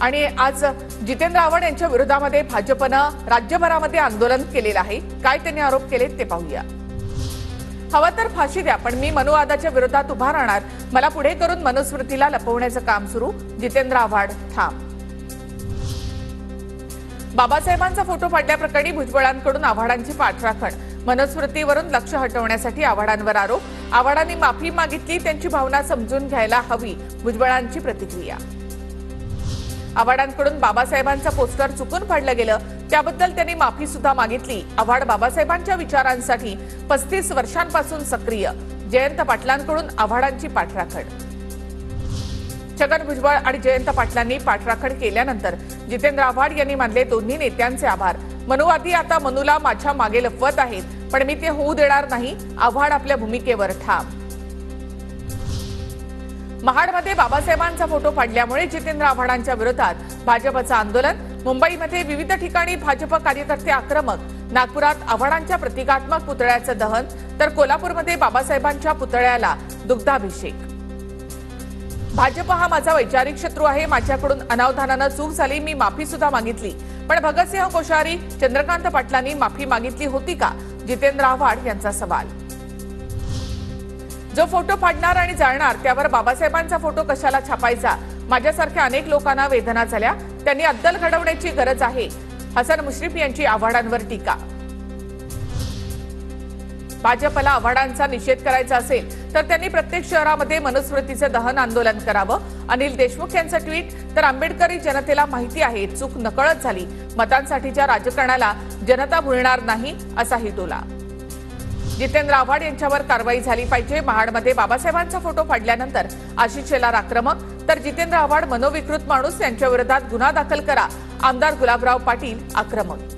आणि आज जितेंद्र आव्हाड यांच्या विरोधामध्ये भाजपनं राज्यभरामध्ये आंदोलन केलेलं आहे। काय त्यांनी आरोप केले ते पाहूया। हवा तर फाशी द्या, पण मी मनुवादाच्या विरोधात उभा राहणार। मला पुढे करून मनुस्मृतीला लपवण्याचं काम सुरू। जितेंद्र आव्हाड ठाम। बाबासाहेबांचा फोटो फाडल्याप्रकरणी भुजबळांकडून आव्हाडांची पाठराखण। मनुस्मृतीवरून लक्ष हटवण्यासाठी आव्हाडांवर आरोप। आव्हाडांनी माफी मागितली, त्यांची भावना समजून घ्यायला हवी। भुजबळांची प्रतिक्रिया। आव्हाडांकडून बाबासाहेबांचं पोस्टर चुकून फाडलं गेलं, त्याबद्दल त्यांनी माफी सुद्धा मागितली। आव्हाड बाबासाहेबांच्या विचारांसाठी 35 वर्षांपासून सक्रिय। जयंत पाटलांकडून आव्हाडांची पाठराखण। छगन भुजबळ आणि जयंत पाटलांनी पाठराखण केल्यानंतर जितेंद्र आव्हाड यांनी मानले दोन्ही नेत्यांचे आभार। मनुवादी आता मनुला माझ्या मागे लपवत आहेत, पण मी ते होऊ देणार नाही। आव्हाड आपल्या भूमिकेवर ठाम। महाडमध्ये बाबासाहेबांचा फोटो फाडल्यामुळे जितेंद्र आव्हाडांच्या विरोधात भाजपचं आंदोलन। मुंबईमध्ये विविध ठिकाणी भाजप कार्यकर्ते आक्रमक। नागपुरात आव्हाडांच्या प्रतिकात्मक पुतळ्याचं दहन, तर कोल्हापूरमध्ये बाबासाहेबांच्या पुतळ्याला दुग्धाभिषेक। भाजप हा माझा वैचारिक शत्रू आहे। माझ्याकडून अनावधानानं चूक झाली, मी माफी सुद्धा मागितली, पण भगतसिंह कोश्यारी, चंद्रकांत पाटलांनी माफी मागितली होती का? जितेंद्र आव्हाड यांचा सवाल। जो फोटो फाडणार आणि जाळणार त्यावर बाबासाहेबांचा फोटो कशाला छापायचा? माझ्यासारख्या अनेक लोकांना वेदना झाल्या, त्यांनी अद्दल घडवण्याची गरज आहे। हसन मुश्रीफ यांची आव्हाडांवर टीका। भाजपला आव्हाडांचा निषेध करायचा असेल तर त्यांनी प्रत्येक शहरामध्ये मनुस्मृतीचं दहन आंदोलन करावं। अनिल देशमुख यांचं ट्विट। तर आंबेडकरी जनतेला माहिती आहे चूक नकळत झाली, मतांसाठीच्या राजकारणाला जनता भुलणार नाही, असाही टोला। जितेंद्र आव्हाड यांच्यावर कारवाई झाली पाहिजे। महाडमध्ये बाबासाहेबांचा फोटो फाडल्यानंतर आशिष शेलार आक्रमक, तर जितेंद्र आव्हाड मनोविकृत माणूस, यांच्या विरोधात गुन्हा दाखल करा। आमदार गुलाबराव पाटील आक्रमक।